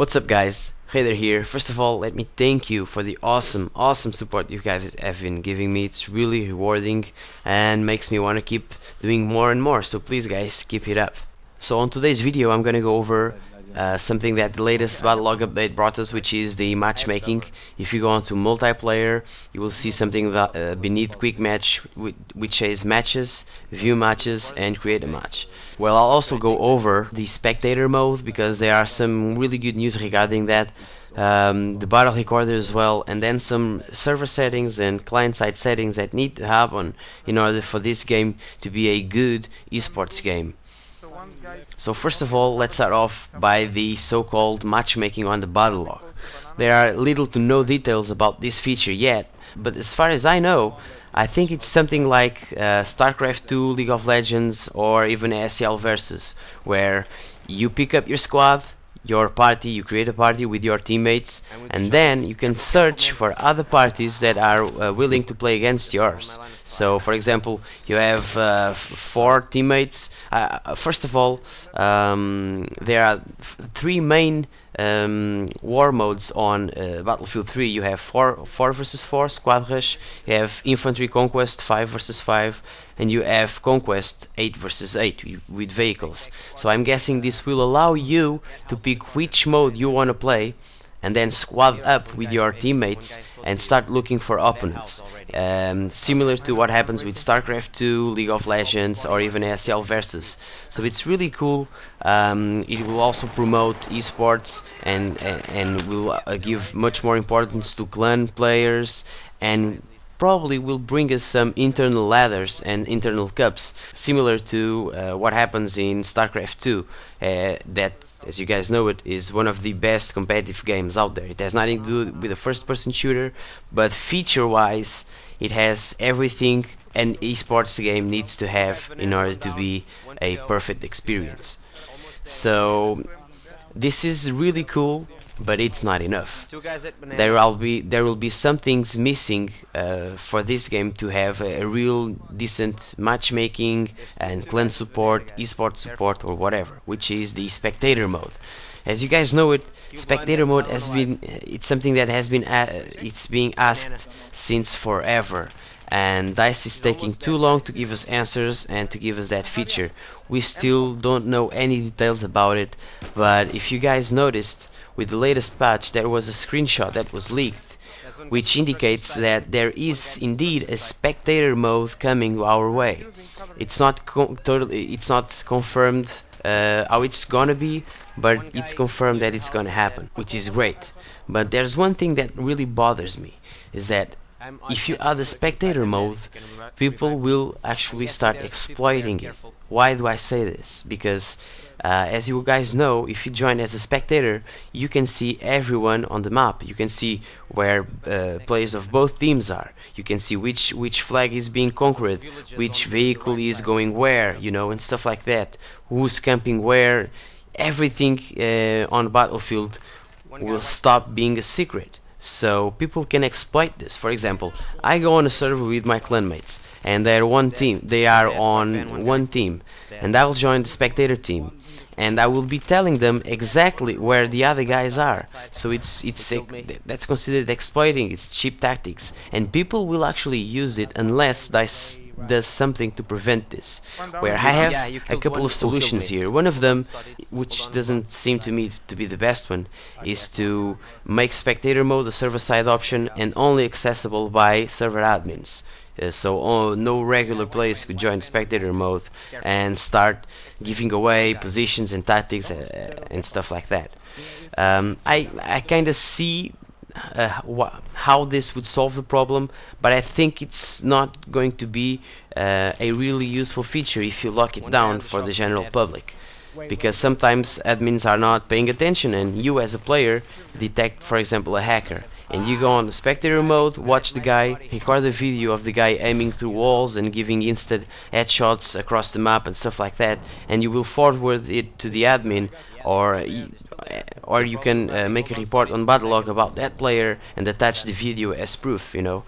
What's up, guys? Heider here. First of all, let me thank you for the awesome support you guys have been giving me. It's really rewarding and makes me want to keep doing more and more, so please guys, keep it up. So on today's video I'm gonna go over something that the latest Battlelog update brought us, which is the matchmaking. If you go onto multiplayer, you will see something that, beneath quick match, which says matches, view matches, and create a match. Well, I'll also go over the spectator mode because there are some really good news regarding that. The Battlerecorder as well, and then some server settings and client-side settings that need to happen in order for this game to be a good esports game. So first of all, let's start off by the so-called matchmaking on the Battlelog. There are little to no details about this feature yet, but as far as I know, I think it's something like StarCraft 2, League of Legends, or even SL Versus, where you pick up your squad, your party, you create a party with your teammates, and then you can search for other parties that are willing to play against yours. So for example, you have 4 teammates. First of all, there are 3 main war modes on Battlefield 3. You have 4 versus 4 squad rush, you have infantry conquest 5 versus 5, and you have conquest 8 versus 8 with vehicles. So I'm guessing this will allow you to pick which mode you want to play and then squad up with your teammates and start looking for opponents, similar to what happens with StarCraft 2, League of Legends, or even SL Versus. So it's really cool. It will also promote esports and will give much more importance to clan players, and probably will bring us some internal ladders and internal cups, similar to what happens in StarCraft 2, that, as you guys know, it is one of the best competitive games out there. It has nothing to do with a first-person shooter, but feature-wise, it has everything an esports game needs to have in order to be a perfect experience. So this is really cool, but it's not enough. There will be some things missing for this game to have a real decent matchmaking and clan support, esports support, or whatever, which is the spectator mode. As you guys know, spectator mode it's something that has been it's being asked since forever, and DICE is taking too long to give us answers and to give us that feature. We still don't know any details about it, but if you guys noticed, with the latest patch there was a screenshot that was leaked, which indicates that there is indeed a spectator mode coming our way. It's not confirmed how it's gonna be, but it's confirmed that it's gonna happen, which is great. But there's one thing that really bothers me, is that if you add a spectator mode, people will actually start exploiting it. Why do I say this? Because as you guys know, if you join as a spectator, you can see everyone on the map. You can see where players of both teams are. You can see which flag is being conquered, which vehicle is going where, you know, and stuff like that. Who's camping where. Everything on Battlefield will stop being a secret. So people can exploit this. For example, I go on a server with my clanmates, and they are on one team, and I will join the spectator team, and I will be telling them exactly where the other guys are. So that's considered exploiting. It's cheap tactics, and people will actually use it unless DICE does something to prevent this. Where I have a couple of solutions here. One of them, which doesn't seem to me to be the best one, is to make spectator mode a server-side option and only accessible by server admins. So no regular players could join spectator mode and start giving away positions and tactics and stuff like that. I kind of see how this would solve the problem, but I think it's not going to be a really useful feature if you lock it down for the general public, because sometimes admins are not paying attention and you as a player detect, for example, a hacker, and you go on the spectator mode, watch the guy, record a video of the guy aiming through walls and giving instant headshots across the map and stuff like that, and you will forward it to the admin, or you can make a report on Battlelog about that player and attach the video as proof, you know.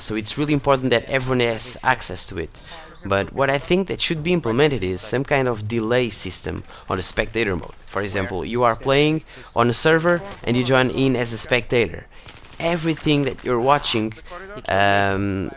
So it's really important that everyone has access to it. But what I think that should be implemented is some kind of delay system on the spectator mode. For example, you are playing on a server and you join in as a spectator. Everything that you're watching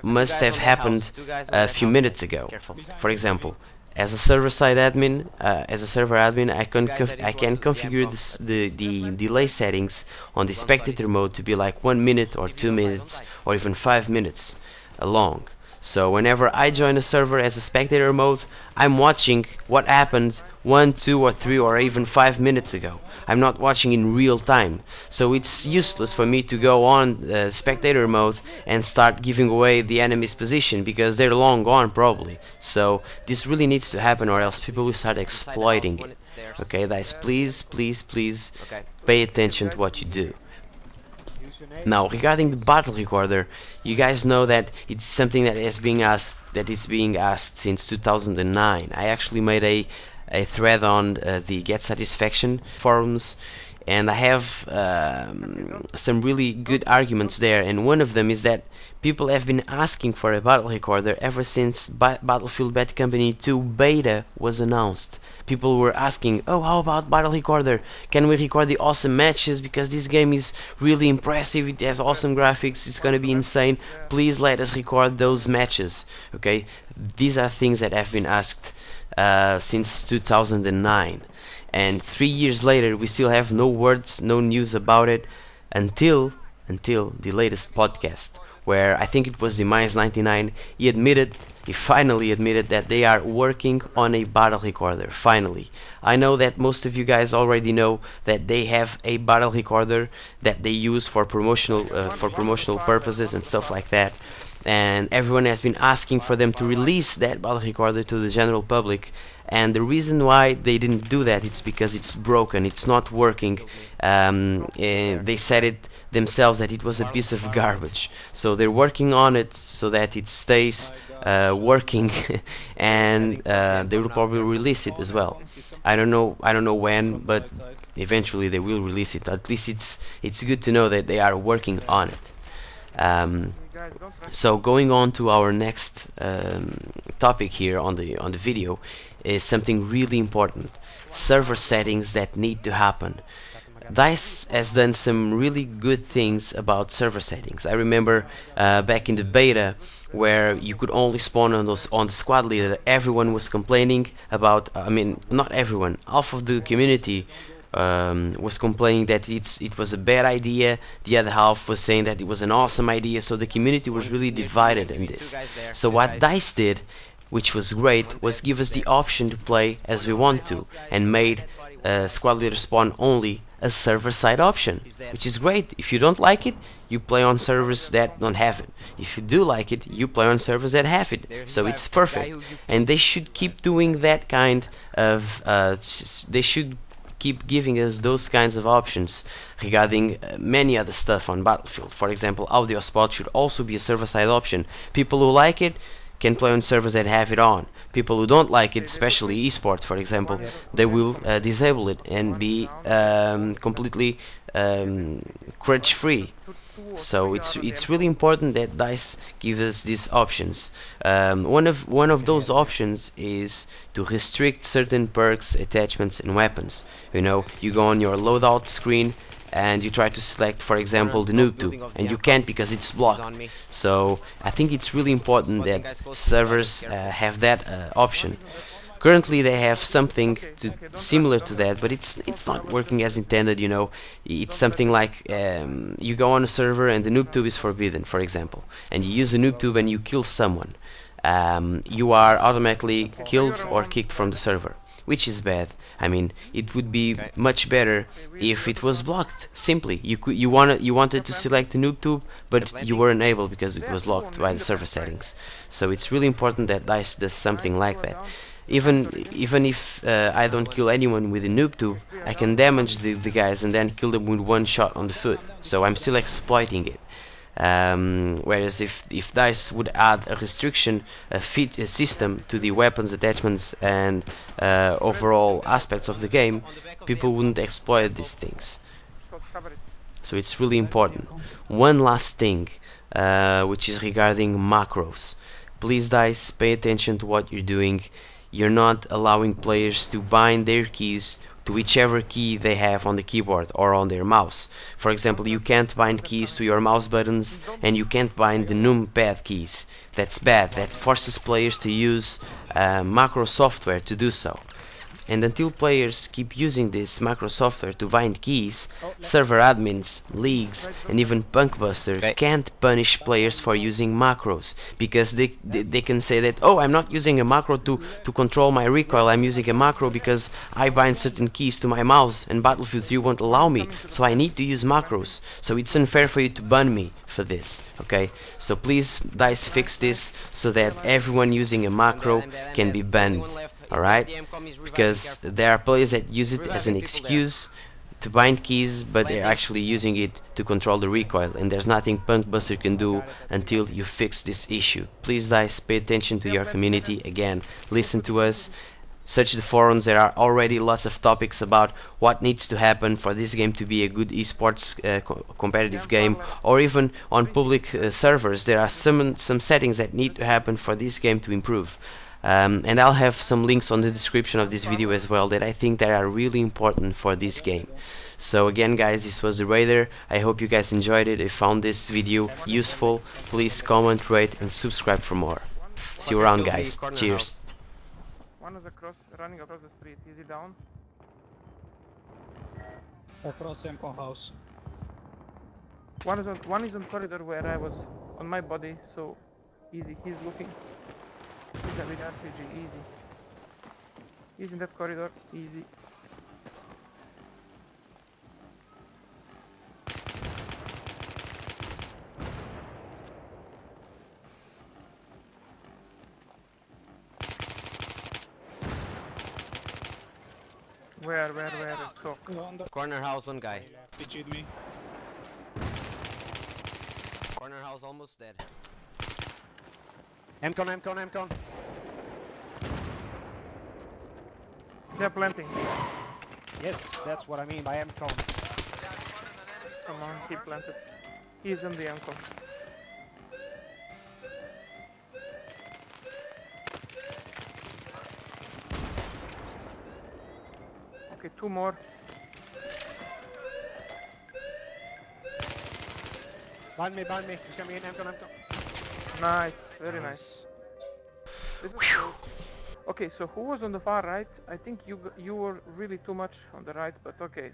must have happened a few minutes ago. For example, as a server-side admin, I can configure the delay settings on the spectator mode to be like 1 minute or 2 minutes or even 5 minutes long. So whenever I join a server as a spectator mode, I'm watching what happened 1, 2 or 3 or even 5 minutes ago. I'm not watching in real time, so it's useless for me to go on spectator mode and start giving away the enemy's position because they're long gone probably. So this really needs to happen, or else people will start exploiting it. Okay guys, please pay attention to what you do. Now, regarding the battle recorder, you guys know that it's something that is being asked since 2009. I actually made a thread on the Get Satisfaction forums, and I have some really good arguments there, and one of them is that people have been asking for a battle recorder ever since Battlefield Bad Company 2 beta was announced. People were asking, oh, how about battle recorder? Can we record the awesome matches? Because this game is really impressive, it has awesome graphics, it's gonna be insane. Please let us record those matches. Okay, these are things that have been asked since 2009, and 3 years later we still have no words, no news about it until the latest podcast, where I think it was the Mᴏʀᴏ, he finally admitted that they are working on a battle recorder. Finally, I know that most of you guys already know that they have a battle recorder that they use for promotional purposes and stuff like that, and everyone has been asking for them to release that battle recorder to the general public. And the reason why they didn't do that, it's because it's broken, it's not working. They said it themselves that it was a piece of garbage, so they're working on it so that it stays working and they will probably release it as well. I don't know when, but eventually they will release it. At least it's good to know that they are working on it. So going on to our next topic here on the video is something really important: server settings that need to happen. DICE has done some really good things about server settings. I remember back in the beta, where you could only spawn on the squad leader, everyone was complaining about, I mean, not everyone, half of the community was complaining that it was a bad idea, the other half was saying that it was an awesome idea, so the community was really divided in this. So what DICE did, which was great, was give us the option to play as we want to, and made squad leader spawn only a server side option, which is great. If you don't like it, you play on servers that don't have it. If you do like it, you play on servers that have it. So it's perfect, and they should keep doing that kind of they should keep giving us those kinds of options regarding many other stuff on Battlefield. For example, audio spot should also be a server side option. People who like it can play on servers that have it on. People who don't like it, especially eSports for example, they will disable it and be completely crutch free. So it's really important that DICE give us these options. One of those options is to restrict certain perks, attachments and weapons. You know, you go on your loadout screen and you try to select, for example, the noob tube, and you can't because it's blocked. So I think it's really important that servers have that option. Currently they have something similar to that, but it's not working as intended. You know, it's something like you go on a server and the noob tube is forbidden, for example, and you use the noob tube and you kill someone, you are automatically killed or kicked from the server, which is bad. I mean, it would be much better if it was blocked. Simply, you wanted to select the noob tube, but you weren't able because it was locked by the server settings. So it's really important that DICE does something like that. Even if I don't kill anyone with a noob tube, I can damage the guys and then kill them with one shot on the foot. So I'm still exploiting it. Whereas if DICE would add a restriction, a system to the weapons, attachments and overall aspects of the game, people wouldn't exploit these things. So it's really important. One last thing, which is regarding macros. Please guys, pay attention to what you're doing. You're not allowing players to bind their keys to whichever key they have on the keyboard or on their mouse. For example, you can't bind keys to your mouse buttons, and you can't bind the numpad keys. That's bad. That forces players to use macro software to do so. And until players keep using this macro software to bind keys, server admins, leagues, and even Punkbuster can't punish players for using macros, because they can say that, oh, I'm not using a macro to control my recoil, I'm using a macro because I bind certain keys to my mouse and Battlefield 3 won't allow me, so I need to use macros. So it's unfair for you to ban me for this, okay? So please, DICE, fix this so that everyone using a macro can be banned. Alright, because there are players that use it as an excuse to bind keys, but they're actually using it to control the recoil, and there's nothing Punkbuster can do until you fix this issue. Please guys, pay attention to your community. Again, listen to us, search the forums. There are already lots of topics about what needs to happen for this game to be a good esports competitive game, or even on public servers. There are some settings that need to happen for this game to improve. And I'll have some links on the description of this video as well that I think that are really important for this game. So again guys, this was the Raider. I hope you guys enjoyed it. If you found this video useful, please comment, rate and subscribe for more. See you around guys. Cheers. One is running across the street. Is he down? Across Emco house. One is on corridor where I was on my body, so easy. He's looking. He's with RPG, easy. He's in that corridor, easy. Where? Talk. Corner house, one guy. PG'd me. Corner house almost dead. Mᴏᴏ. They're planting. Yes, that's what I mean by Mᴏᴏ. Come on, he planted. He's in the ankle. Okay, two more. Bind me. He's coming in, Mᴏᴏ. Nice, very nice. This was close. Okay, so who was on the far right? I think you were really too much on the right, but okay.